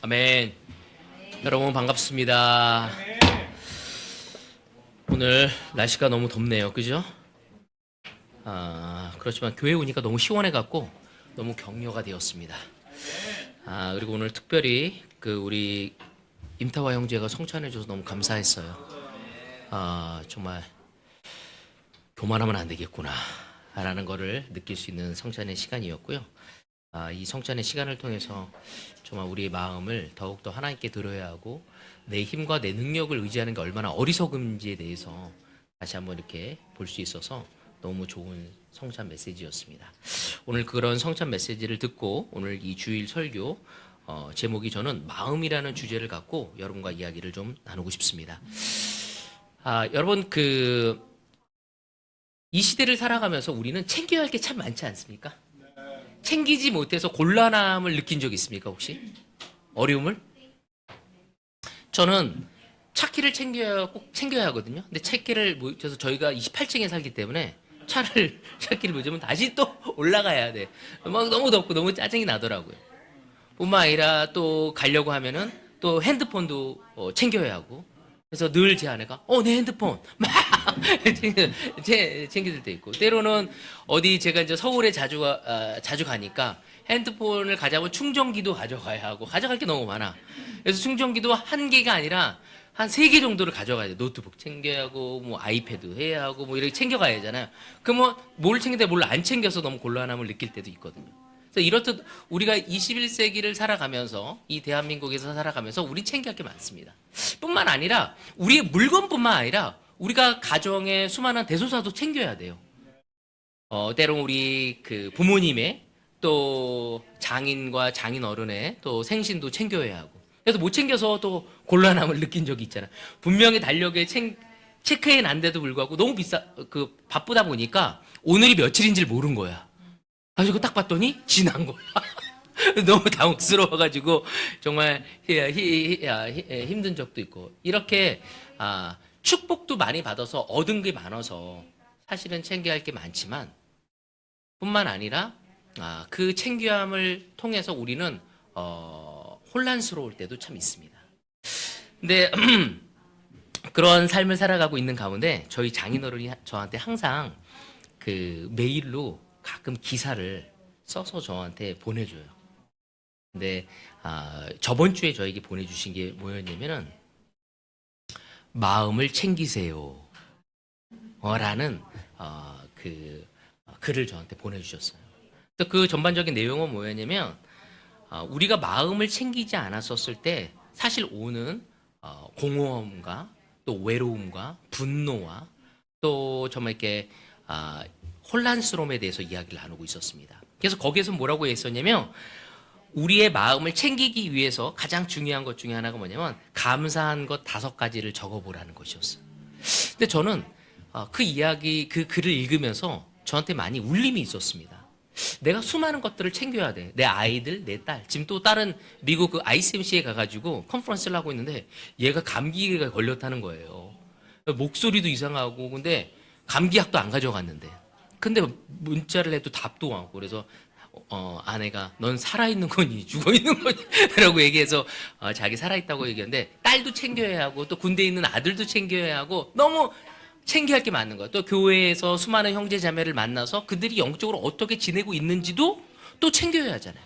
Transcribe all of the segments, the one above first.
아멘. 여러분 반갑습니다. 오늘 날씨가 너무 덥네요. 그죠? 그렇지만 교회 오니까 너무 시원해갖고 너무 격려가 되었습니다. 그리고 오늘 특별히 우리 임타화 형제가 성찬해줘서 너무 감사했어요. 정말 교만하면 안 되겠구나 라는 거를 느낄 수 있는 성찬의 시간이었고요. 이 성찬의 시간을 통해서 정말 우리의 마음을 더욱더 하나님께 드려야 하고 내 힘과 내 능력을 의지하는 게 얼마나 어리석은지에 대해서 다시 한번 이렇게 볼 수 있어서 너무 좋은 성찬 메시지였습니다. 오늘 그런 성찬 메시지를 듣고 오늘 이 주일 설교 제목이 저는 마음이라는 주제를 갖고 여러분과 이야기를 좀 나누고 싶습니다. 여러분 이 시대를 살아가면서 우리는 챙겨야 할 게 참 많지 않습니까? 챙기지 못해서 곤란함을 느낀 적 있습니까 혹시? 어려움을? 저는 차키를 꼭 챙겨야 하거든요. 근데 차키를 그래서 저희가 28층에 살기 때문에 차키를 못 잡으면 다시 또 올라가야 돼. 막 너무 덥고 너무 짜증이 나더라고요. 뿐만 아니라 또 가려고 하면은 또 핸드폰도 챙겨야 하고. 그래서 늘 제 아내가 내 핸드폰 막 챙길 때 있고, 때로는 어디 제가 이제 서울에 자주 가니까 핸드폰을 가져가면 충전기도 가져가야 하고 가져갈 게 너무 많아. 그래서 충전기도 한 개가 아니라 한 3개 정도를 가져가야 돼. 노트북 챙겨야 하고 뭐 아이패드 해야 하고 뭐 이렇게 챙겨가야 하잖아요. 그러면 뭘 챙기다 뭘 안 챙겨서 너무 곤란함을 느낄 때도 있거든요. 그래서 이렇듯 우리가 21세기를 살아가면서 이 대한민국에서 살아가면서 우리 챙겨야 할 게 많습니다. 뿐만 아니라 우리의 물건뿐만 아니라 우리가 가정의 수많은 대소사도 챙겨야 돼요. 때론 우리 부모님의 또 장인과 장인 어른의 또 생신도 챙겨야 하고, 그래서 못 챙겨서 또 곤란함을 느낀 적이 있잖아요. 분명히 달력에 체크해 놨는데도 불구하고 너무 바쁘다 보니까 오늘이 며칠인지를 모른 거야. 그래서 딱 봤더니 지난 거야. 너무 당혹스러워가지고 정말 힘든 적도 있고, 이렇게 축복도 많이 받아서 얻은 게 많아서 사실은 챙겨야 할 게 많지만 뿐만 아니라 그 챙겨함을 통해서 우리는 혼란스러울 때도 참 있습니다. 근데 그런 삶을 살아가고 있는 가운데 저희 장인어른이 저한테 항상 메일로 가끔 기사를 써서 저한테 보내줘요. 근데 저번 주에 저에게 보내주신 게 뭐였냐면은 마음을 챙기세요 라는 글을 저한테 보내주셨어요. 그 전반적인 내용은 뭐였냐면 우리가 마음을 챙기지 않았었을 때 사실 오는 공허함과 또 외로움과 분노와 또 정말 이렇게 혼란스러움에 대해서 이야기를 나누고 있었습니다. 그래서 거기에서 뭐라고 했었냐면 우리의 마음을 챙기기 위해서 가장 중요한 것 중에 하나가 뭐냐면 감사한 것 5가지를 적어보라는 것이었어요. 근데 저는 그 이야기, 그 글을 읽으면서 저한테 많이 울림이 있었습니다. 내가 수많은 것들을 챙겨야 돼. 내 아이들, 내 딸. 지금 또 딸은 미국 ICMC에 가가지고 컨퍼런스를 하고 있는데 얘가 감기가 걸렸다는 거예요. 목소리도 이상하고, 근데 감기약도 안 가져갔는데. 근데 문자를 해도 답도 안 하고, 그래서 아내가 넌 살아있는 거니 죽어있는 거니 라고 얘기해서 자기 살아있다고 얘기했는데, 딸도 챙겨야 하고 또 군대에 있는 아들도 챙겨야 하고 너무 챙겨야 할 게 많은 거야. 또 교회에서 수많은 형제 자매를 만나서 그들이 영적으로 어떻게 지내고 있는지도 또 챙겨야 하잖아요.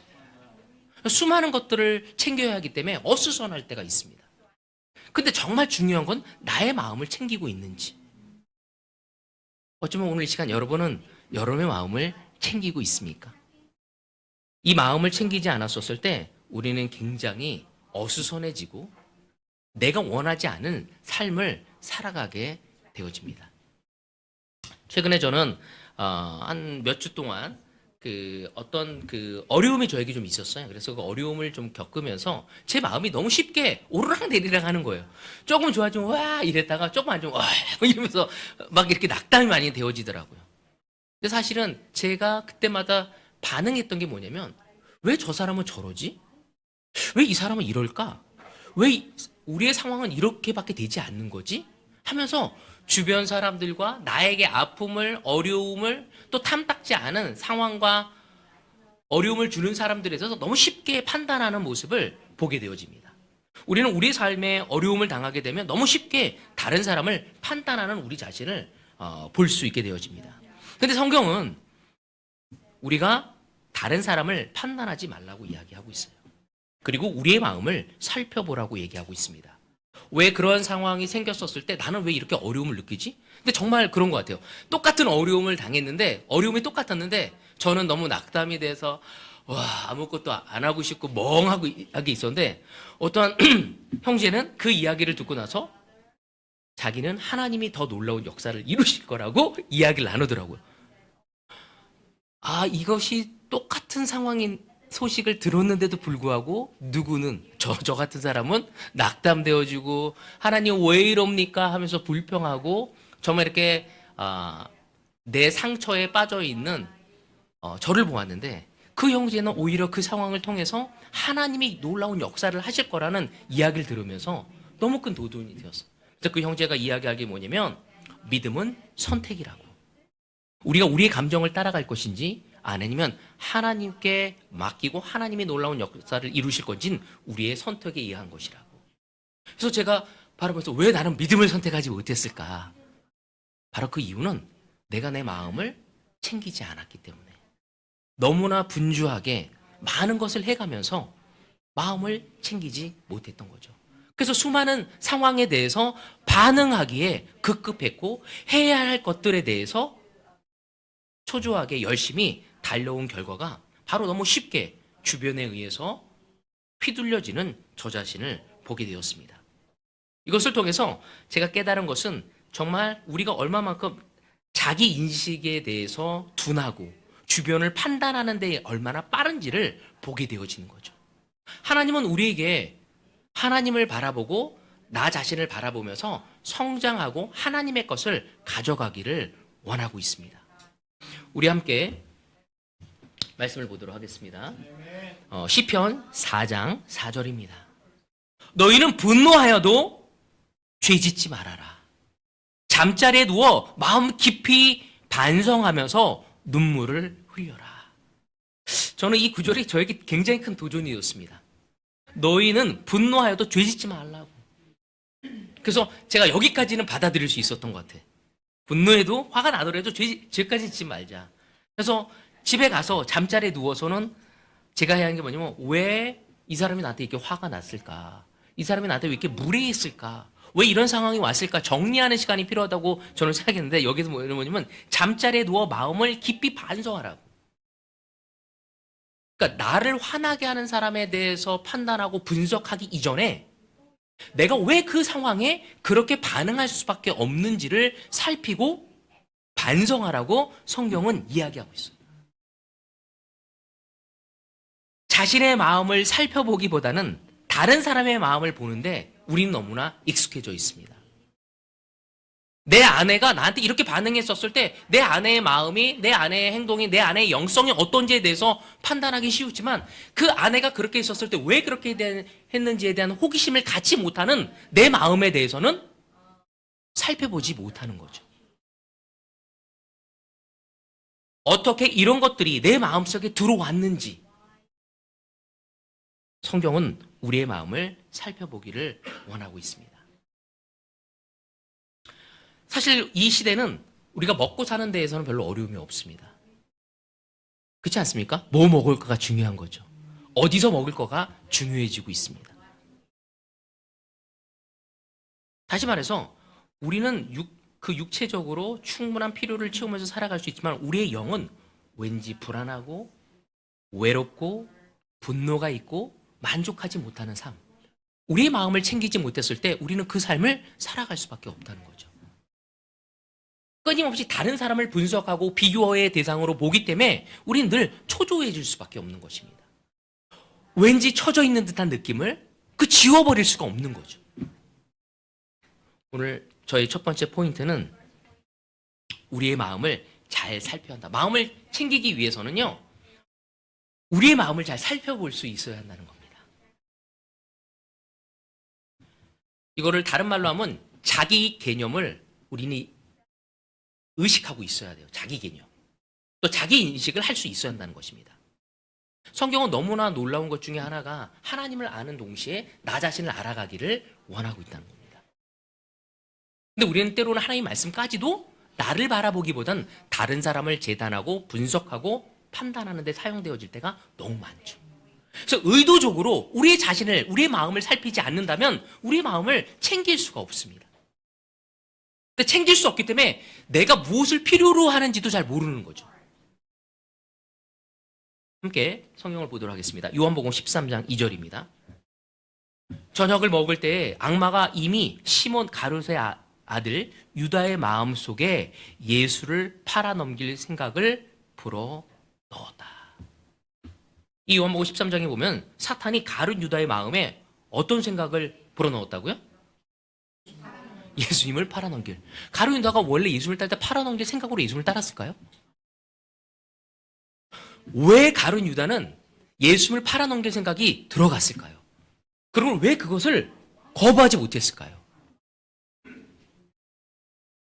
수많은 것들을 챙겨야 하기 때문에 어수선할 때가 있습니다. 근데 정말 중요한 건 나의 마음을 챙기고 있는지. 어쩌면 오늘 이 시간 여러분은 여러분의 마음을 챙기고 있습니까? 이 마음을 챙기지 않았었을 때 우리는 굉장히 어수선해지고 내가 원하지 않은 삶을 살아가게 되어집니다. 최근에 저는 한 몇 주 동안 어떤 어려움이 저에게 좀 있었어요. 그래서 그 어려움을 좀 겪으면서 제 마음이 너무 쉽게 오르락 내리락 하는 거예요. 조금 좋아지면 와 이랬다가 조금 안 좋으면 와 이러면서 막 이렇게 낙담이 많이 되어지더라고요. 근데 사실은 제가 그때마다 반응했던 게 뭐냐면, 왜 저 사람은 저러지? 왜 이 사람은 이럴까? 왜 우리의 상황은 이렇게밖에 되지 않는 거지? 하면서 주변 사람들과 나에게 아픔을, 어려움을 또 탐탁지 않은 상황과 어려움을 주는 사람들에 대해서 너무 쉽게 판단하는 모습을 보게 되어집니다. 우리는 우리 삶에 어려움을 당하게 되면 너무 쉽게 다른 사람을 판단하는 우리 자신을 볼 수 있게 되어집니다. 근데 성경은 우리가 다른 사람을 판단하지 말라고 이야기하고 있어요. 그리고 우리의 마음을 살펴보라고 얘기하고 있습니다. 왜 그런 상황이 생겼었을 때 나는 왜 이렇게 어려움을 느끼지? 근데 정말 그런 것 같아요. 똑같은 어려움을 당했는데, 어려움이 똑같았는데, 저는 너무 낙담이 돼서, 아무것도 안 하고 싶고 멍하게 있었는데, 어떠한 형제는 그 이야기를 듣고 나서 자기는 하나님이 더 놀라운 역사를 이루실 거라고 이야기를 나누더라고요. 이것이 똑같은 상황인 소식을 들었는데도 불구하고 누구는 저 같은 사람은 낙담되어지고 하나님 왜 이럽니까 하면서 불평하고 정말 이렇게 내 상처에 빠져 있는 저를 보았는데 그 형제는 오히려 그 상황을 통해서 하나님이 놀라운 역사를 하실 거라는 이야기를 들으면서 너무 큰 도전이 되었어요. 그래서 그 형제가 이야기한 게 뭐냐면 믿음은 선택이라고. 우리가 우리의 감정을 따라갈 것인지 아니면 하나님께 맡기고 하나님이 놀라운 역사를 이루실 건지는 우리의 선택에 의한 것이라고. 그래서 제가 바라보면서 왜 나는 믿음을 선택하지 못했을까? 바로 그 이유는 내가 내 마음을 챙기지 않았기 때문에 너무나 분주하게 많은 것을 해가면서 마음을 챙기지 못했던 거죠. 그래서 수많은 상황에 대해서 반응하기에 급급했고 해야 할 것들에 대해서 초조하게 열심히 달려온 결과가 바로 너무 쉽게 주변에 의해서 휘둘려지는 저 자신을 보게 되었습니다. 이것을 통해서 제가 깨달은 것은 정말 우리가 얼마만큼 자기 인식에 대해서 둔하고 주변을 판단하는 데 얼마나 빠른지를 보게 되어지는 거죠. 하나님은 우리에게 하나님을 바라보고 나 자신을 바라보면서 성장하고 하나님의 것을 가져가기를 원하고 있습니다. 우리 함께 말씀을 보도록 하겠습니다. 시편 4장 4절입니다. 너희는 분노하여도 죄짓지 말아라. 잠자리에 누워 마음 깊이 반성하면서 눈물을 흘려라. 저는 이 구절이 저에게 굉장히 큰 도전이었습니다. 너희는 분노하여도 죄짓지 말라고. 그래서 제가 여기까지는 받아들일 수 있었던 것 같아요. 분노해도 화가 나더라도 죄까지 짓지 말자. 그래서 집에 가서 잠자리에 누워서는 제가 해야 하는 게 뭐냐면 왜 이 사람이 나한테 이렇게 화가 났을까? 이 사람이 나한테 왜 이렇게 무례했을까? 왜 이런 상황이 왔을까? 정리하는 시간이 필요하다고 저는 생각했는데 여기서 뭐냐면 잠자리에 누워 마음을 깊이 반성하라고. 그러니까 나를 화나게 하는 사람에 대해서 판단하고 분석하기 이전에 내가 왜 그 상황에 그렇게 반응할 수밖에 없는지를 살피고 반성하라고 성경은 이야기하고 있어요. 자신의 마음을 살펴보기보다는 다른 사람의 마음을 보는데 우리는 너무나 익숙해져 있습니다. 내 아내가 나한테 이렇게 반응했었을 때 내 아내의 마음이, 내 아내의 행동이, 내 아내의 영성이 어떤지에 대해서 판단하기 쉬우지만 그 아내가 그렇게 했었을 때 왜 그렇게 했는지에 대한 호기심을 갖지 못하는 내 마음에 대해서는 살펴보지 못하는 거죠. 어떻게 이런 것들이 내 마음속에 들어왔는지 성경은 우리의 마음을 살펴보기를 원하고 있습니다. 사실 이 시대는 우리가 먹고 사는 데에서는 별로 어려움이 없습니다. 그렇지 않습니까? 뭐 먹을까가 중요한 거죠. 어디서 먹을 거가 중요해지고 있습니다. 다시 말해서 우리는 육체적으로 충분한 필요를 채우면서 살아갈 수 있지만 우리의 영은 왠지 불안하고 외롭고 분노가 있고 만족하지 못하는 삶. 우리의 마음을 챙기지 못했을 때 우리는 그 삶을 살아갈 수밖에 없다는 거죠. 끊임없이 다른 사람을 분석하고 비교의 대상으로 보기 때문에 우리는 늘 초조해질 수밖에 없는 것입니다. 왠지 처져 있는 듯한 느낌을 지워버릴 수가 없는 거죠. 오늘 저희 첫 번째 포인트는 우리의 마음을 잘 살펴야 한다. 마음을 챙기기 위해서는요, 우리의 마음을 잘 살펴볼 수 있어야 한다는 겁니다. 이거를 다른 말로 하면 자기 개념을 우리는 의식하고 있어야 돼요. 자기 개념. 또 자기 인식을 할 수 있어야 한다는 것입니다. 성경은 너무나 놀라운 것 중에 하나가 하나님을 아는 동시에 나 자신을 알아가기를 원하고 있다는 겁니다. 근데 우리는 때로는 하나님 말씀까지도 나를 바라보기보단 다른 사람을 재단하고 분석하고 판단하는 데 사용되어질 때가 너무 많죠. 그래서 의도적으로 우리의 자신을, 우리의 마음을 살피지 않는다면 우리의 마음을 챙길 수가 없습니다. 근데 챙길 수 없기 때문에 내가 무엇을 필요로 하는지도 잘 모르는 거죠. 함께 성경을 보도록 하겠습니다. 요한복음 13장 2절입니다. 저녁을 먹을 때 악마가 이미 시몬 가룟의 아들 유다의 마음속에 예수를 팔아넘길 생각을 불어 넣었다. 이 요한복음 13장에 보면 사탄이 가룟 유다의 마음에 어떤 생각을 불어 넣었다고요? 예수님을 팔아넘길. 가룟 유다가 원래 예수님을 따를 때 팔아넘길 생각으로 예수님을 따랐을까요? 왜 가룟 유다는 예수님을 팔아넘길 생각이 들어갔을까요? 그리고 왜 그것을 거부하지 못했을까요?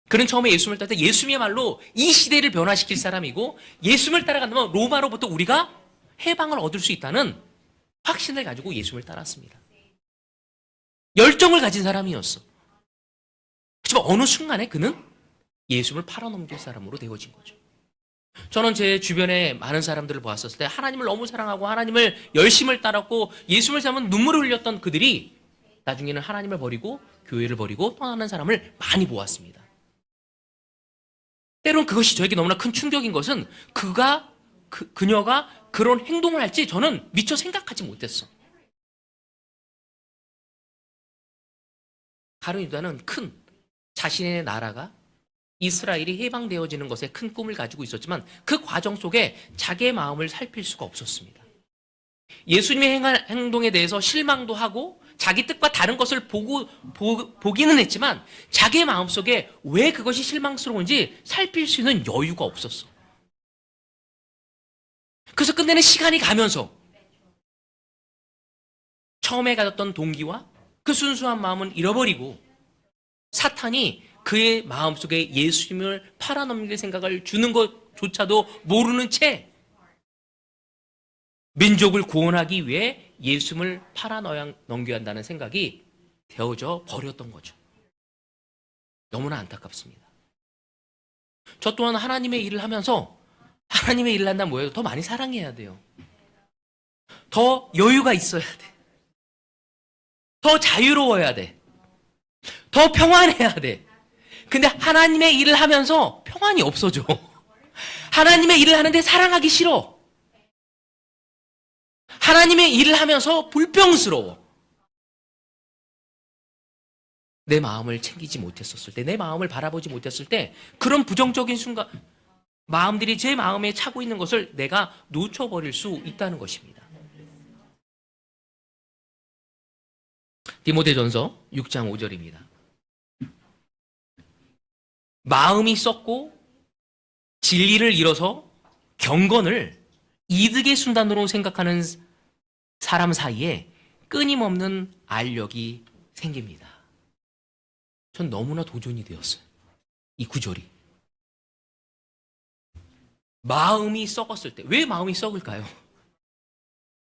그는 처음에 예수님을 따를 때 예수님이야말로 이 시대를 변화시킬 사람이고 예수님을 따라간다면 로마로부터 우리가 해방을 얻을 수 있다는 확신을 가지고 예수님을 따랐습니다. 열정을 가진 사람이었어. 하지만 어느 순간에 그는 예수님을 팔아넘길 사람으로 되어진 거죠. 저는 제 주변에 많은 사람들을 보았었을 때 하나님을 너무 사랑하고 하나님을 열심을 따랐고 예수님을 사면 눈물을 흘렸던 그들이 나중에는 하나님을 버리고 교회를 버리고 떠나는 사람을 많이 보았습니다. 때론 그것이 저에게 너무나 큰 충격인 것은 그녀가 그런 행동을 할지 저는 미처 생각하지 못했어. 가룟 유다는 큰 자신의 나라가 이스라엘이 해방되어지는 것에 큰 꿈을 가지고 있었지만 그 과정 속에 자기의 마음을 살필 수가 없었습니다. 예수님의 행한 행동에 대해서 실망도 하고 자기 뜻과 다른 것을 보기는 했지만 자기의 마음속에 왜 그것이 실망스러운지 살필 수 있는 여유가 없었어. 그래서 끝내는 시간이 가면서 처음에 가졌던 동기와 그 순수한 마음은 잃어버리고 사탄이 그의 마음속에 예수님을 팔아넘길 생각을 주는 것조차도 모르는 채 민족을 구원하기 위해 예수님을 팔아넘겨야 한다는 생각이 되어져 버렸던 거죠. 너무나 안타깝습니다. 저 또한 하나님의 일을 하면서 하나님의 일을 한다면 뭐예요? 더 많이 사랑해야 돼요. 더 여유가 있어야 돼. 더 자유로워야 돼. 더 평안해야 돼. 근데 하나님의 일을 하면서 평안이 없어져. 하나님의 일을 하는데 사랑하기 싫어. 하나님의 일을 하면서 불평스러워. 내 마음을 챙기지 못했었을 때, 내 마음을 바라보지 못했을 때 그런 부정적인 순간 마음들이 제 마음에 차고 있는 것을 내가 놓쳐버릴 수 있다는 것입니다. 디모데전서 6장 5절입니다. 마음이 썩고 진리를 잃어서 경건을 이득의 순간으로 생각하는 사람 사이에 끊임없는 알력이 생깁니다. 전 너무나 도전이 되었어요. 이 구절이. 마음이 썩었을 때. 왜 마음이 썩을까요?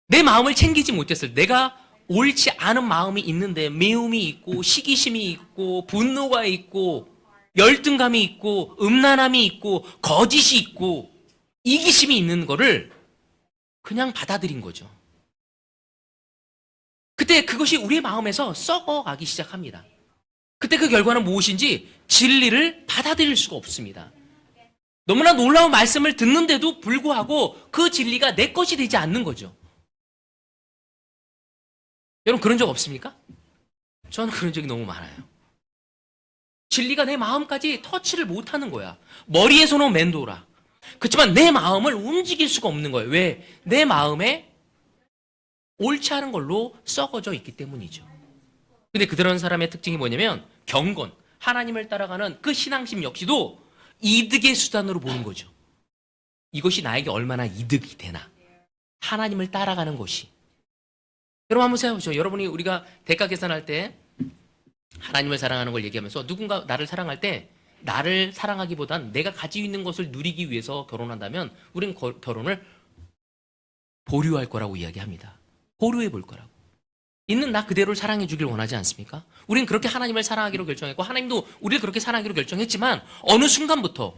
내 마음을 챙기지 못했을 때, 내가 옳지 않은 마음이 있는데 미움이 있고 시기심이 있고 분노가 있고 열등감이 있고 음란함이 있고 거짓이 있고 이기심이 있는 거를 그냥 받아들인 거죠. 그때 그것이 우리의 마음에서 썩어가기 시작합니다. 그때 그 결과는 무엇인지 진리를 받아들일 수가 없습니다. 너무나 놀라운 말씀을 듣는데도 불구하고 그 진리가 내 것이 되지 않는 거죠. 여러분 그런 적 없습니까? 저는 그런 적이 너무 많아요. 진리가 내 마음까지 터치를 못하는 거야. 머리에서는 맴돌아. 그렇지만 내 마음을 움직일 수가 없는 거예요. 왜? 내 마음에 옳지 않은 걸로 썩어져 있기 때문이죠. 근데 그런 사람의 특징이 뭐냐면 경건, 하나님을 따라가는 그 신앙심 역시도 이득의 수단으로 보는 거죠. 이것이 나에게 얼마나 이득이 되나. 하나님을 따라가는 것이. 여러분 한번 생각해보죠. 여러분이 우리가 대가 계산할 때 하나님을 사랑하는 걸 얘기하면서 누군가 나를 사랑할 때 나를 사랑하기보단 내가 가지고 있는 것을 누리기 위해서 결혼한다면 우리는 결혼을 보류할 거라고 이야기합니다. 보류해 볼 거라고. 있는 나 그대로를 사랑해 주길 원하지 않습니까? 우리는 그렇게 하나님을 사랑하기로 결정했고 하나님도 우리를 그렇게 사랑하기로 결정했지만 어느 순간부터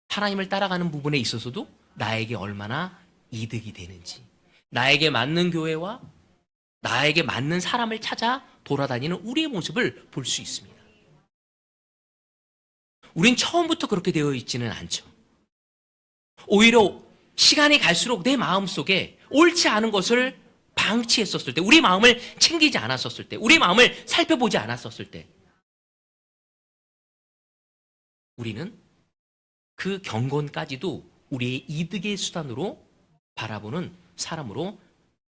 하나님을 따라가는 부분에 있어서도 나에게 얼마나 이득이 되는지, 나에게 맞는 교회와 나에게 맞는 사람을 찾아 돌아다니는 우리의 모습을 볼 수 있습니다. 우린 처음부터 그렇게 되어 있지는 않죠. 오히려 시간이 갈수록 내 마음속에 옳지 않은 것을 방치했었을 때, 우리 마음을 챙기지 않았었을 때, 우리 마음을 살펴보지 않았었을 때 우리는 그 경건까지도 우리의 이득의 수단으로 바라보는 사람으로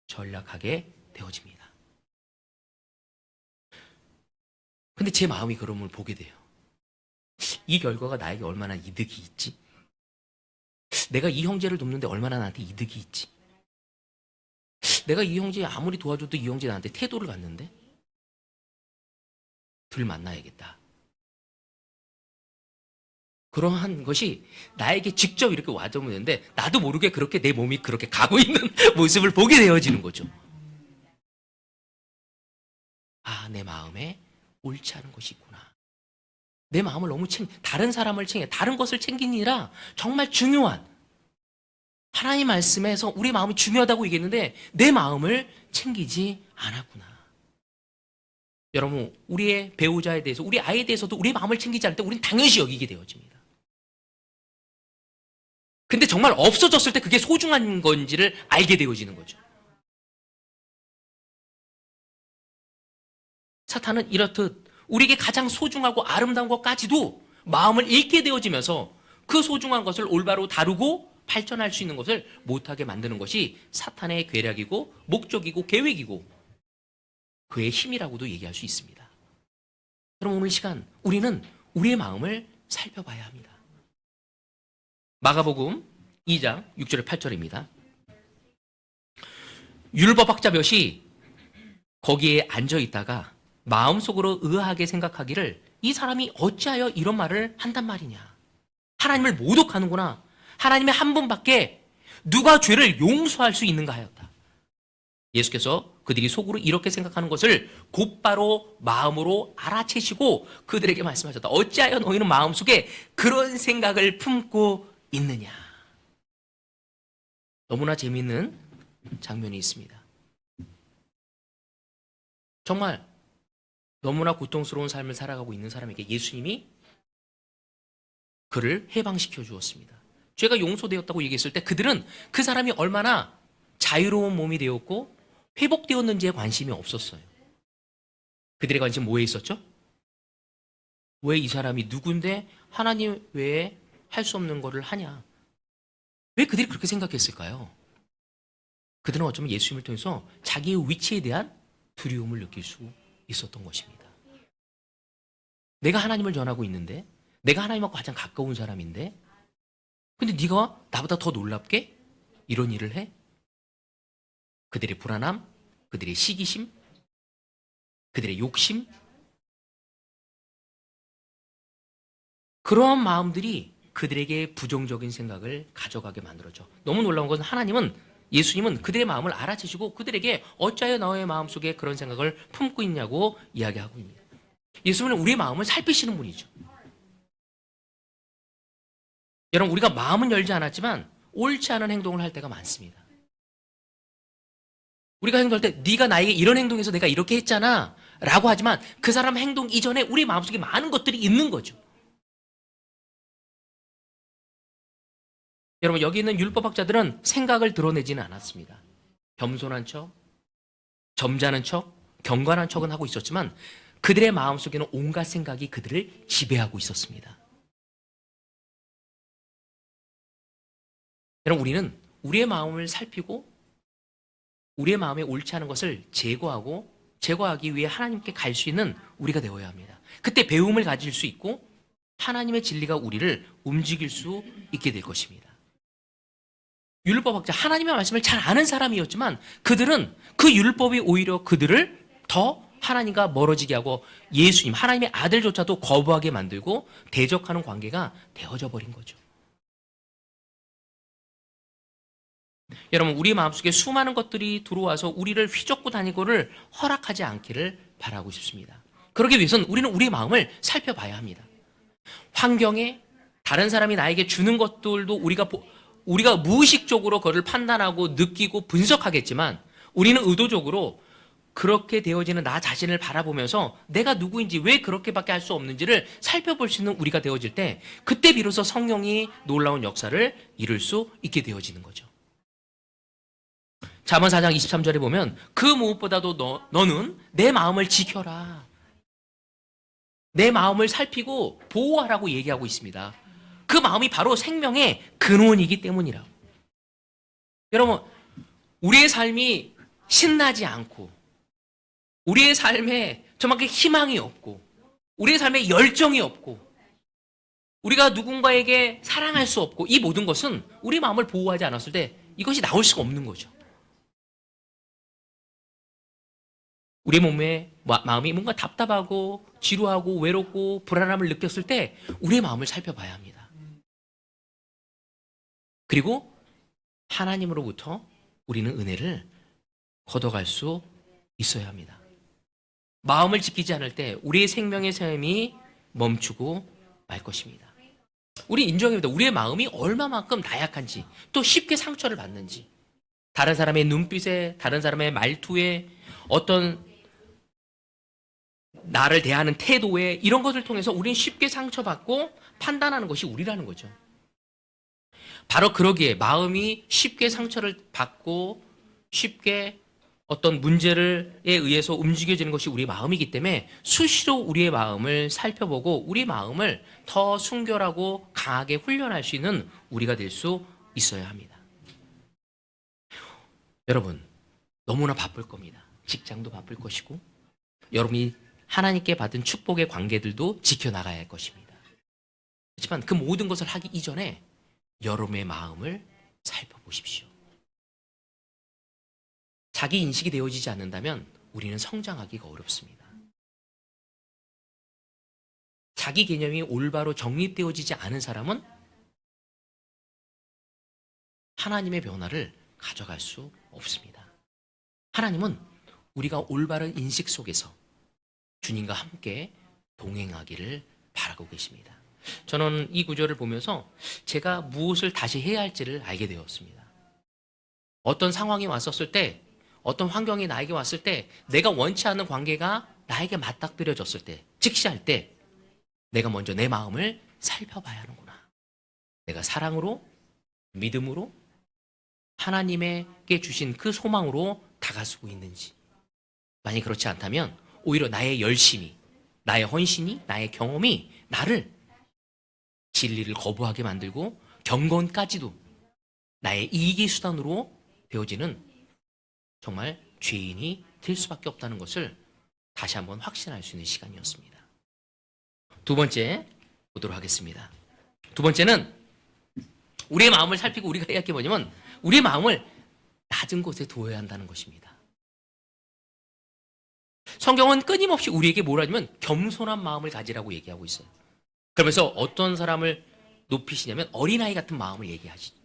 전락하게 되어집니다. 근데 제 마음이 그런 걸 보게 돼요. 이 결과가 나에게 얼마나 이득이 있지? 내가 이 형제를 돕는데 얼마나 나한테 이득이 있지? 내가 이 형제 아무리 도와줘도 이 형제 나한테 태도를 갖는데? 둘 만나야겠다. 그러한 것이 나에게 직접 이렇게 와닿는데 나도 모르게 그렇게 내 몸이 그렇게 가고 있는 모습을 보게 되어지는 거죠. 아, 내 마음에 옳지 않은 것이 있구나. 내 마음을 너무 다른 사람을 다른 것을 챙기니라 정말 중요한 하나님 말씀에서 우리 마음이 중요하다고 얘기했는데 내 마음을 챙기지 않았구나. 여러분, 우리의 배우자에 대해서, 우리 아이에 대해서도 우리 마음을 챙기지 않을 때 우리는 당연시 여기게 되어집니다. 근데 정말 없어졌을 때 그게 소중한 건지를 알게 되어지는 거죠. 사탄은 이렇듯 우리에게 가장 소중하고 아름다운 것까지도 마음을 잃게 되어지면서 그 소중한 것을 올바로 다루고 발전할 수 있는 것을 못하게 만드는 것이 사탄의 계략이고 목적이고 계획이고 그의 힘이라고도 얘기할 수 있습니다. 그럼 오늘 시간 우리는 우리의 마음을 살펴봐야 합니다. 마가복음 2장 6절에 8절입니다. 율법학자 몇이 거기에 앉아 있다가 마음속으로 의아하게 생각하기를 이 사람이 어찌하여 이런 말을 한단 말이냐. 하나님을 모독하는구나. 하나님의 한 분밖에 누가 죄를 용서할 수 있는가 하였다. 예수께서 그들이 속으로 이렇게 생각하는 것을 곧바로 마음으로 알아채시고 그들에게 말씀하셨다. 어찌하여 너희는 마음속에 그런 생각을 품고 있느냐. 너무나 재미있는 장면이 있습니다. 정말 너무나 고통스러운 삶을 살아가고 있는 사람에게 예수님이 그를 해방시켜 주었습니다. 죄가 용서되었다고 얘기했을 때 그들은 그 사람이 얼마나 자유로운 몸이 되었고 회복되었는지에 관심이 없었어요. 그들의 관심은 뭐에 있었죠? 왜 이 사람이 누군데 하나님 외에 할 수 없는 것을 하냐? 왜 그들이 그렇게 생각했을까요? 그들은 어쩌면 예수님을 통해서 자기의 위치에 대한 두려움을 느낄 수 있었던 것입니다. 내가 하나님을 전하고 있는데, 내가 하나님하고 가장 가까운 사람인데, 근데 네가 나보다 더 놀랍게 이런 일을 해? 그들의 불안함, 그들의 시기심, 그들의 욕심, 그러한 마음들이 그들에게 부정적인 생각을 가져가게 만들었죠. 너무 놀라운 것은 예수님은 그들의 마음을 알아채시고 그들에게 어찌하여 너의 마음속에 그런 생각을 품고 있냐고 이야기하고 있습니다. 예수님은 우리의 마음을 살피시는 분이죠. 여러분, 우리가 마음은 열지 않았지만 옳지 않은 행동을 할 때가 많습니다. 우리가 행동할 때 네가 나에게 이런 행동에서 내가 이렇게 했잖아 라고 하지만 그 사람 행동 이전에 우리 마음속에 많은 것들이 있는 거죠. 여러분, 여기 있는 율법학자들은 생각을 드러내지는 않았습니다. 겸손한 척, 점잖은 척, 경건한 척은 하고 있었지만 그들의 마음속에는 온갖 생각이 그들을 지배하고 있었습니다. 여러분, 우리는 우리의 마음을 살피고 우리의 마음에 옳지 않은 것을 제거하기 위해 하나님께 갈 수 있는 우리가 되어야 합니다. 그때 배움을 가질 수 있고 하나님의 진리가 우리를 움직일 수 있게 될 것입니다. 율법학자, 하나님의 말씀을 잘 아는 사람이었지만 그들은 그 율법이 오히려 그들을 더 하나님과 멀어지게 하고 예수님, 하나님의 아들조차도 거부하게 만들고 대적하는 관계가 되어져 버린 거죠. 여러분 우리 마음속에 수많은 것들이 들어와서 우리를 휘젓고 다니고를 허락하지 않기를 바라고 싶습니다. 그러기 위해서는 우리는 우리의 마음을 살펴봐야 합니다. 환경에 다른 사람이 나에게 주는 것들도 우리가 무의식적으로 그것을 판단하고 느끼고 분석하겠지만 우리는 의도적으로 그렇게 되어지는 나 자신을 바라보면서 내가 누구인지 왜 그렇게밖에 할 수 없는지를 살펴볼 수 있는 우리가 되어질 때 그때 비로소 성령이 놀라운 역사를 이룰 수 있게 되어지는 거죠. 잠언 4장 23절에 보면 그 무엇보다도 너는 내 마음을 지켜라. 내 마음을 살피고 보호하라고 얘기하고 있습니다. 그 마음이 바로 생명의 근원이기 때문이라고. 여러분, 우리의 삶이 신나지 않고 우리의 삶에 저만큼 희망이 없고 우리의 삶에 열정이 없고 우리가 누군가에게 사랑할 수 없고 이 모든 것은 우리 마음을 보호하지 않았을 때 이것이 나올 수가 없는 거죠. 우리 몸에 마음이 뭔가 답답하고 지루하고 외롭고 불안함을 느꼈을 때 우리의 마음을 살펴봐야 합니다. 그리고 하나님으로부터 우리는 은혜를 걷어갈 수 있어야 합니다. 마음을 지키지 않을 때 우리의 생명의 삶이 멈추고 말 것입니다. 우리 인정합니다. 우리의 마음이 얼마만큼 나약한지 또 쉽게 상처를 받는지 다른 사람의 눈빛에 다른 사람의 말투에 어떤 나를 대하는 태도에 이런 것을 통해서 우리는 쉽게 상처받고 판단하는 것이 우리라는 거죠. 바로 그러기에 마음이 쉽게 상처를 받고 쉽게 어떤 문제에 의해서 움직여지는 것이 우리 마음이기 때문에 수시로 우리의 마음을 살펴보고 우리 마음을 더 순결하고 강하게 훈련할 수 있는 우리가 될 수 있어야 합니다. 여러분, 너무나 바쁠 겁니다. 직장도 바쁠 것이고 여러분이 하나님께 받은 축복의 관계들도 지켜나가야 할 것입니다. 하지만 그 모든 것을 하기 이전에 여러분의 마음을 살펴보십시오. 자기 인식이 되어지지 않는다면 우리는 성장하기가 어렵습니다. 자기 개념이 올바로 정립되어지지 않은 사람은 하나님의 변화를 가져갈 수 없습니다. 하나님은 우리가 올바른 인식 속에서 주님과 함께 동행하기를 바라고 계십니다. 저는 이 구절을 보면서 제가 무엇을 다시 해야 할지를 알게 되었습니다. 어떤 상황이 왔었을 때 어떤 환경이 나에게 왔을 때 내가 원치 않는 관계가 나에게 맞닥뜨려졌을 때 직시할 때 내가 먼저 내 마음을 살펴봐야 하는구나. 내가 사랑으로 믿음으로 하나님에게 주신 그 소망으로 다가서고 있는지 만약 그렇지 않다면 오히려 나의 열심이 나의 헌신이 나의 경험이 나를 진리를 거부하게 만들고 경건까지도 나의 이익의 수단으로 되어지는 정말 죄인이 될 수밖에 없다는 것을 다시 한번 확신할 수 있는 시간이었습니다. 두 번째 보도록 하겠습니다. 두 번째는 우리의 마음을 살피고 우리가 해야 할 게 뭐냐면 우리의 마음을 낮은 곳에 두어야 한다는 것입니다. 성경은 끊임없이 우리에게 뭐라 하냐면 겸손한 마음을 가지라고 얘기하고 있어요. 그러면서 어떤 사람을 높이시냐면 어린아이 같은 마음을 얘기하시죠.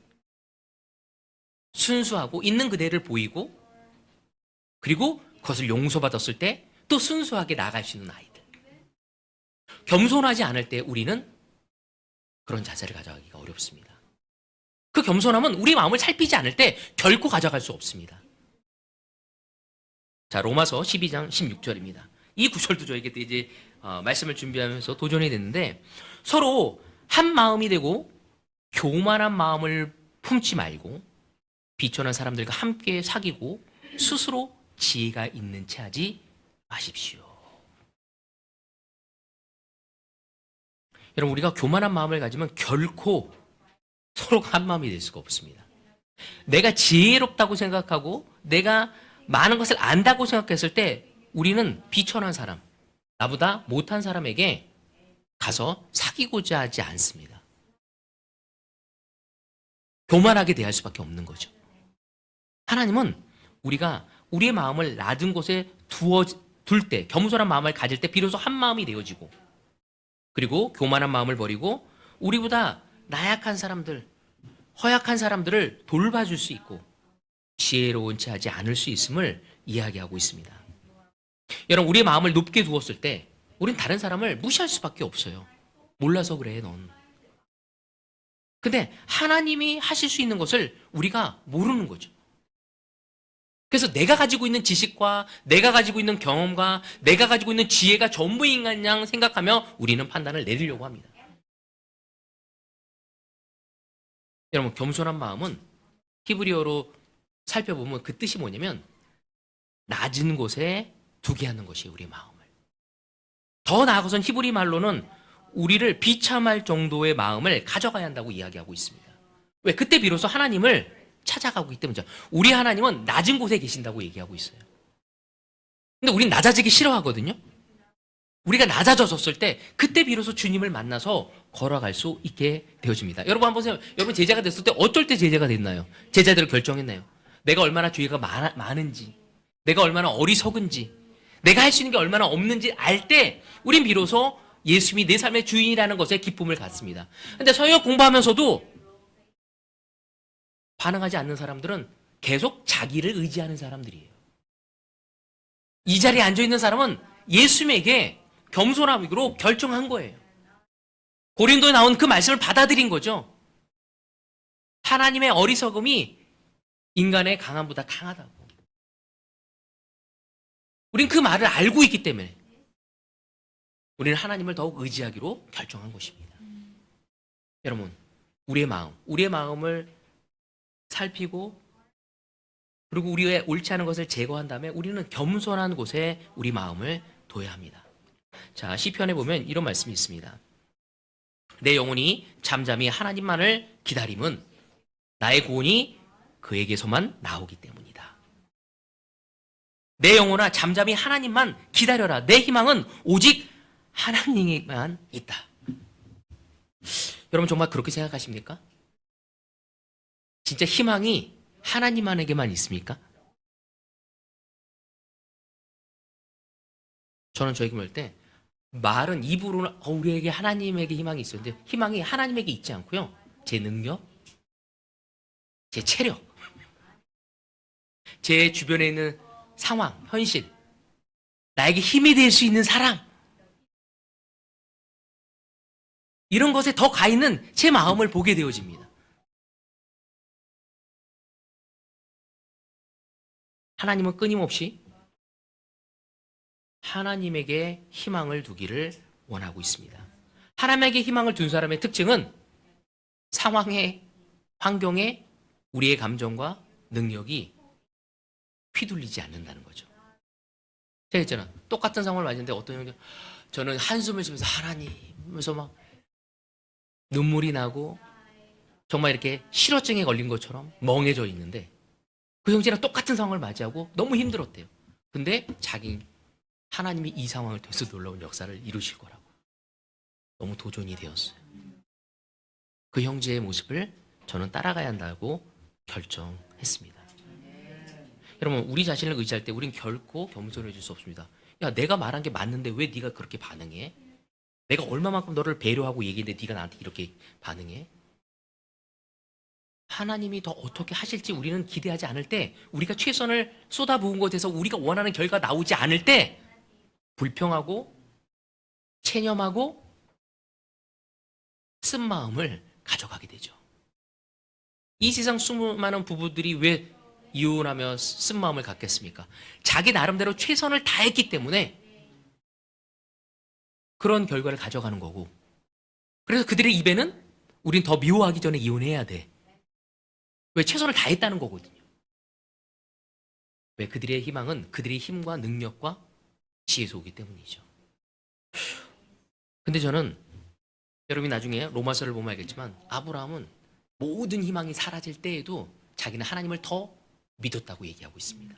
순수하고 있는 그대를 보이고 그리고 그것을 용서받았을 때 또 순수하게 나아갈 수 있는 아이들. 겸손하지 않을 때 우리는 그런 자세를 가져가기가 어렵습니다. 그 겸손함은 우리 마음을 살피지 않을 때 결코 가져갈 수 없습니다. 자, 로마서 12장 16절입니다. 이 구절도 저에게 이제 말씀을 준비하면서 도전이 됐는데 서로 한 마음이 되고 교만한 마음을 품지 말고 비천한 사람들과 함께 사귀고 스스로 지혜가 있는 채 하지 마십시오. 여러분, 우리가 교만한 마음을 가지면 결코 서로가 한 마음이 될 수가 없습니다. 내가 지혜롭다고 생각하고 내가 많은 것을 안다고 생각했을 때 우리는 비천한 사람, 나보다 못한 사람에게 가서 사귀고자 하지 않습니다. 교만하게 대할 수밖에 없는 거죠. 하나님은 우리가 우리의 마음을 낮은 곳에 둘 때, 겸손한 마음을 가질 때 비로소 한 마음이 되어지고 그리고 교만한 마음을 버리고 우리보다 나약한 사람들, 허약한 사람들을 돌봐줄 수 있고 지혜로운 채 하지 않을 수 있음을 이야기하고 있습니다. 여러분, 우리의 마음을 높게 두었을 때 우린 다른 사람을 무시할 수밖에 없어요. 몰라서 그래, 넌. 근데 하나님이 하실 수 있는 것을 우리가 모르는 거죠. 그래서 내가 가지고 있는 지식과 내가 가지고 있는 경험과 내가 가지고 있는 지혜가 전부인 양 생각하며 우리는 판단을 내리려고 합니다. 여러분, 겸손한 마음은 히브리어로 살펴보면 그 뜻이 뭐냐면 낮은 곳에 두게 하는 것이에요. 우리의 마음을. 더 나아가서는 히브리 말로는 우리를 비참할 정도의 마음을 가져가야 한다고 이야기하고 있습니다. 왜? 그때 비로소 하나님을 찾아가고 있기 때문이죠. 우리 하나님은 낮은 곳에 계신다고 얘기하고 있어요. 근데 우린 낮아지기 싫어하거든요. 우리가 낮아졌을 때 그때 비로소 주님을 만나서 걸어갈 수 있게 되어집니다. 여러분 한번 보세요. 여러분 제자가 됐을 때 어떨 때 제자가 됐나요? 제자대로 결정했나요? 내가 얼마나 죄가 많은지, 내가 얼마나 어리석은지, 내가 할 수 있는 게 얼마나 없는지 알 때 우린 비로소 예수님이 내 삶의 주인이라는 것에 기쁨을 갖습니다. 근데 서역 공부하면서도 반응하지 않는 사람들은 계속 자기를 의지하는 사람들이에요. 이 자리에 앉아있는 사람은 예수님에게 겸손함으로 결정한 거예요. 고린도에 나온 그 말씀을 받아들인 거죠. 하나님의 어리석음이 인간의 강함보다 강하다고. 우린 그 말을 알고 있기 때문에 우리는 하나님을 더욱 의지하기로 결정한 것입니다. 여러분, 우리의 마음을 살피고 그리고 우리의 옳지 않은 것을 제거한 다음에 우리는 겸손한 곳에 우리 마음을 둬야 합니다. 자, 시편에 보면 이런 말씀이 있습니다. 내 영혼이 잠잠히 하나님만을 기다림은 나의 구원이 그에게서만 나오기 때문이다. 내 영혼아 잠잠히 하나님만 기다려라. 내 희망은 오직 하나님에만 있다. 여러분 정말 그렇게 생각하십니까? 진짜 희망이 하나님만에게만 있습니까? 저는 저에게 볼 때 말은 입으로는 우리에게 하나님에게 희망이 있었는데 희망이 하나님에게 있지 않고요. 제 능력, 제 체력, 제 주변에 있는 상황, 현실, 나에게 힘이 될 수 있는 사람, 이런 것에 더 가 있는 제 마음을 보게 되어집니다. 하나님은 끊임없이 하나님에게 희망을 두기를 원하고 있습니다. 하나님에게 희망을 둔 사람의 특징은 상황에, 환경에 우리의 감정과 능력이 휘둘리지 않는다는 거죠. 제가 했잖아. 똑같은 상황을 맞는데 어떤 형제, 저는 한숨을 쉬면서 하나님 하면서 막 눈물이 나고 정말 이렇게 실어증에 걸린 것처럼 멍해져 있는데 그 형제랑 똑같은 상황을 맞이하고 너무 힘들었대요. 근데 하나님이 이 상황을 통해서 놀라운 역사를 이루실 거라고. 너무 도전이 되었어요. 그 형제의 모습을 저는 따라가야 한다고 결정했습니다. 여러분, 우리 자신을 의지할 때 우린 결코 겸손해질 수 없습니다. 야, 내가 말한 게 맞는데 왜 네가 그렇게 반응해? 내가 얼마만큼 너를 배려하고 얘기했는데 네가 나한테 이렇게 반응해? 하나님이 더 어떻게 하실지 우리는 기대하지 않을 때, 우리가 최선을 쏟아부은 것에서 우리가 원하는 결과 나오지 않을 때 불평하고 체념하고 쓴 마음을 가져가게 되죠. 이 세상 수많은 부부들이 왜 이혼하며 쓴 마음을 갖겠습니까? 자기 나름대로 최선을 다했기 때문에 그런 결과를 가져가는 거고, 그래서 그들의 입에는 우린 더 미워하기 전에 이혼해야 돼. 왜? 최선을 다했다는 거거든요. 왜? 그들의 희망은 그들의 힘과 능력과 지혜에서 오기 때문이죠. 근데 저는 여러분이 나중에 로마서를 보면 알겠지만 아브라함은 모든 희망이 사라질 때에도 자기는 하나님을 더 믿었다고 얘기하고 있습니다.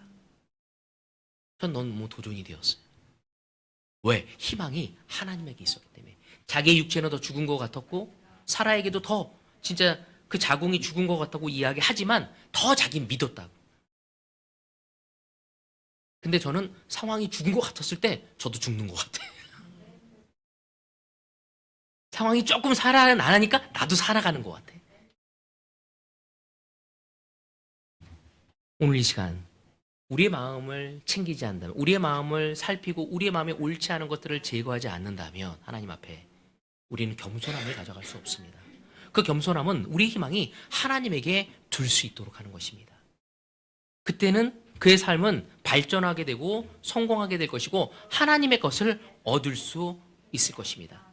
전 너무 도전이 되었어요. 왜? 희망이 하나님에게 있었기 때문에. 자기의 육체는 더 죽은 것 같았고 사라에게도 더 진짜 그 자궁이 죽은 것 같다고 이야기하지만 더 자기 믿었다고. 근데 저는 상황이 죽은 것 같았을 때 저도 죽는 것 같아. 상황이 조금 살아나니까 나도 살아가는 것 같아. 오늘 이 시간 우리의 마음을 챙기지 않는다면, 우리의 마음을 살피고 우리의 마음에 옳지 않은 것들을 제거하지 않는다면 하나님 앞에 우리는 겸손함을 가져갈 수 없습니다. 그 겸손함은 우리의 희망이 하나님에게 둘 수 있도록 하는 것입니다. 그때는 그의 삶은 발전하게 되고 성공하게 될 것이고 하나님의 것을 얻을 수 있을 것입니다.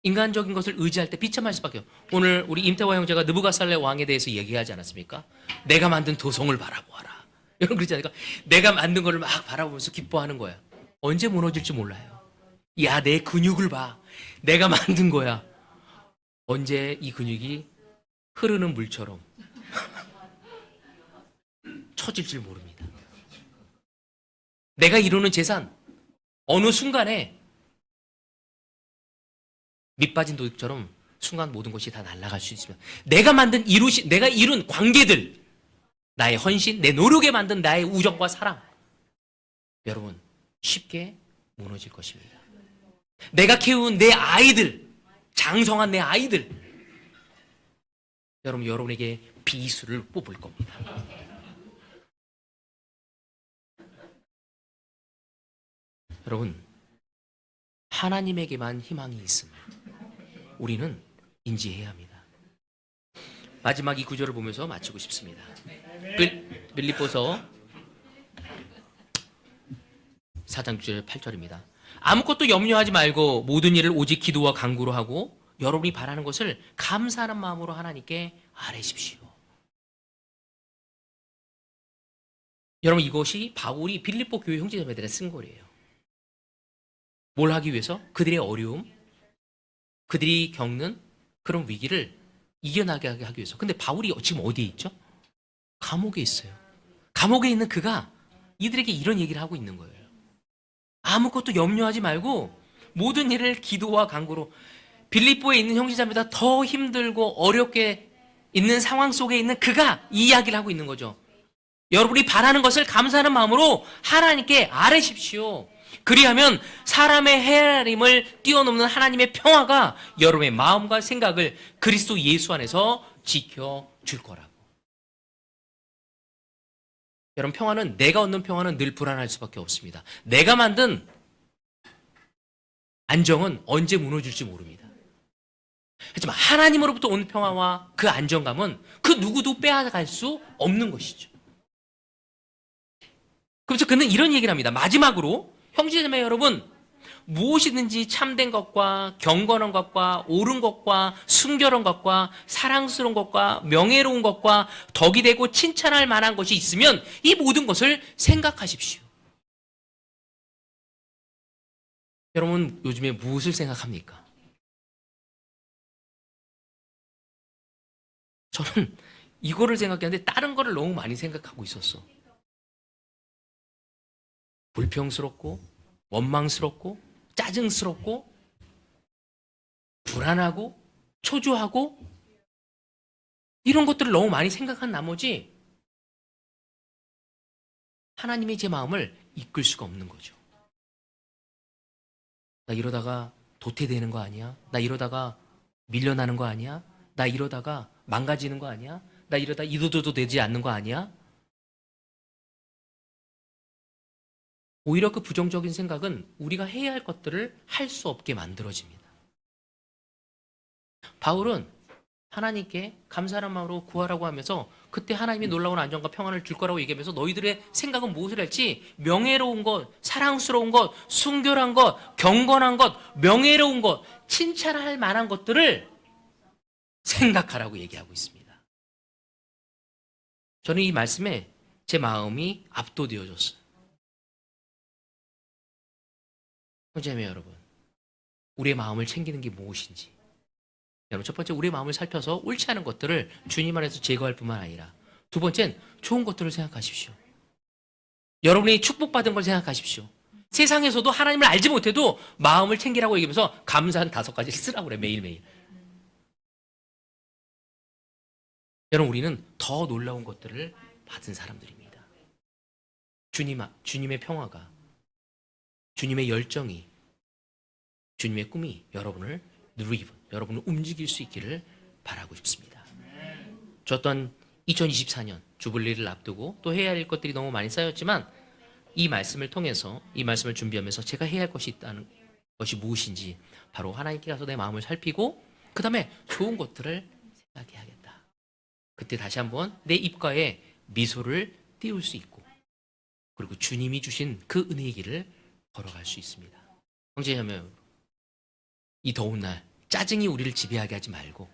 인간적인 것을 의지할 때 비참할 수밖에 없어요. 오늘 우리 임태화 형제가 느부갓살레 왕에 대해서 얘기하지 않았습니까? 내가 만든 도성을 바라보아라. 여러분 그렇지 않습니까? 내가 만든 거를 막 바라보면서 기뻐하는 거야. 언제 무너질지 몰라요. 야, 내 근육을 봐. 내가 만든 거야. 언제 이 근육이 흐르는 물처럼 처질 줄 모릅니다. 내가 이루는 재산, 어느 순간에 밑빠진 도둑처럼 순간 모든 것이 다 날아갈 수 있습니다. 내가 이룬 관계들, 나의 헌신, 내 노력에 만든 나의 우정과 사랑, 여러분 쉽게 무너질 것입니다. 내가 키운 내 아이들, 장성한 내 아이들, 여러분에게 비수를 뽑을 겁니다. 여러분, 하나님에게만 희망이 있음을 우리는 인지해야 합니다. 마지막 이 구절을 보면서 마치고 싶습니다. 빌립보서 4장 9절 8절입니다. 아무것도 염려하지 말고 모든 일을 오직 기도와 간구로 하고 여러분이 바라는 것을 감사하는 마음으로 하나님께 아뢰십시오. 여러분, 이것이 바울이 빌립보 교회 형제자매들에게 쓴 거예요. 뭘 하기 위해서? 그들의 어려움, 그들이 겪는 그런 위기를 이겨나게 하기 위해서. 근데 바울이 지금 어디에 있죠? 감옥에 있어요. 감옥에 있는 그가 이들에게 이런 얘기를 하고 있는 거예요. 아무것도 염려하지 말고 모든 일을 기도와 간구로. 빌립보에 있는 형제자매보다 더 힘들고 어렵게 있는 상황 속에 있는 그가 이 이야기를 하고 있는 거죠. 여러분이 바라는 것을 감사하는 마음으로 하나님께 아뢰십시오. 그리하면 사람의 헤아림을 뛰어넘는 하나님의 평화가 여러분의 마음과 생각을 그리스도 예수 안에서 지켜줄 거라고. 여러분, 평화는, 내가 얻는 평화는 늘 불안할 수밖에 없습니다. 내가 만든 안정은 언제 무너질지 모릅니다. 하지만 하나님으로부터 온 평화와 그 안정감은 그 누구도 빼앗아갈 수 없는 것이죠. 그래서 그는 이런 얘기를 합니다. 마지막으로 형제자매 여러분, 무엇이든지 참된 것과 경건한 것과 옳은 것과 순결한 것과 사랑스러운 것과 명예로운 것과 덕이 되고 칭찬할 만한 것이 있으면 이 모든 것을 생각하십시오. 여러분, 요즘에 무엇을 생각합니까? 저는 이거를 생각했는데 다른 거를 너무 많이 생각하고 있었어. 불평스럽고 원망스럽고 짜증스럽고 불안하고 초조하고 이런 것들을 너무 많이 생각한 나머지 하나님이 제 마음을 이끌 수가 없는 거죠. 나 이러다가 도태되는 거 아니야? 나 이러다가 밀려나는 거 아니야? 나 이러다가 망가지는 거 아니야? 나 이러다 이도저도 되지 않는 거 아니야? 오히려 그 부정적인 생각은 우리가 해야 할 것들을 할 수 없게 만들어집니다. 바울은 하나님께 감사하는 마음으로 구하라고 하면서 그때 하나님이 놀라운 안정과 평안을 줄 거라고 얘기하면서 너희들의 생각은 무엇을 할지 명예로운 것, 사랑스러운 것, 순결한 것, 경건한 것, 명예로운 것, 칭찬할 만한 것들을 생각하라고 얘기하고 있습니다. 저는 이 말씀에 제 마음이 압도되어졌어요. 형제자매 여러분, 우리의 마음을 챙기는 게 무엇인지, 여러분, 첫 번째 우리의 마음을 살펴서 옳지 않은 것들을 주님 안에서 제거할 뿐만 아니라 두 번째는 좋은 것들을 생각하십시오. 여러분이 축복받은 걸 생각하십시오. 세상에서도 하나님을 알지 못해도 마음을 챙기라고 얘기하면서 감사한 5가지를 쓰라고 그래, 매일매일. 여러분, 우리는 더 놀라운 것들을 받은 사람들입니다. 주님의 평화가, 주님의 열정이, 주님의 꿈이 여러분을 누리고 여러분을 움직일 수 있기를 바라고 싶습니다. 저 또한 2024년 주불리를 앞두고 또 해야 할 것들이 너무 많이 쌓였지만 이 말씀을 통해서 이 말씀을 준비하면서 제가 해야 할 것이 있다는 것이 무엇인지 바로 하나님께 가서 내 마음을 살피고 그 다음에 좋은 것들을 생각해야겠다. 그때 다시 한번 내 입가에 미소를 띄울 수 있고 그리고 주님이 주신 그 은혜의 길을 걸어갈 수 있습니다. 형제자매, 이 더운 날 짜증이 우리를 지배하게 하지 말고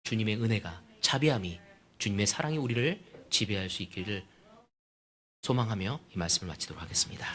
주님의 은혜가, 자비함이, 주님의 사랑이 우리를 지배할 수 있기를 소망하며 이 말씀을 마치도록 하겠습니다.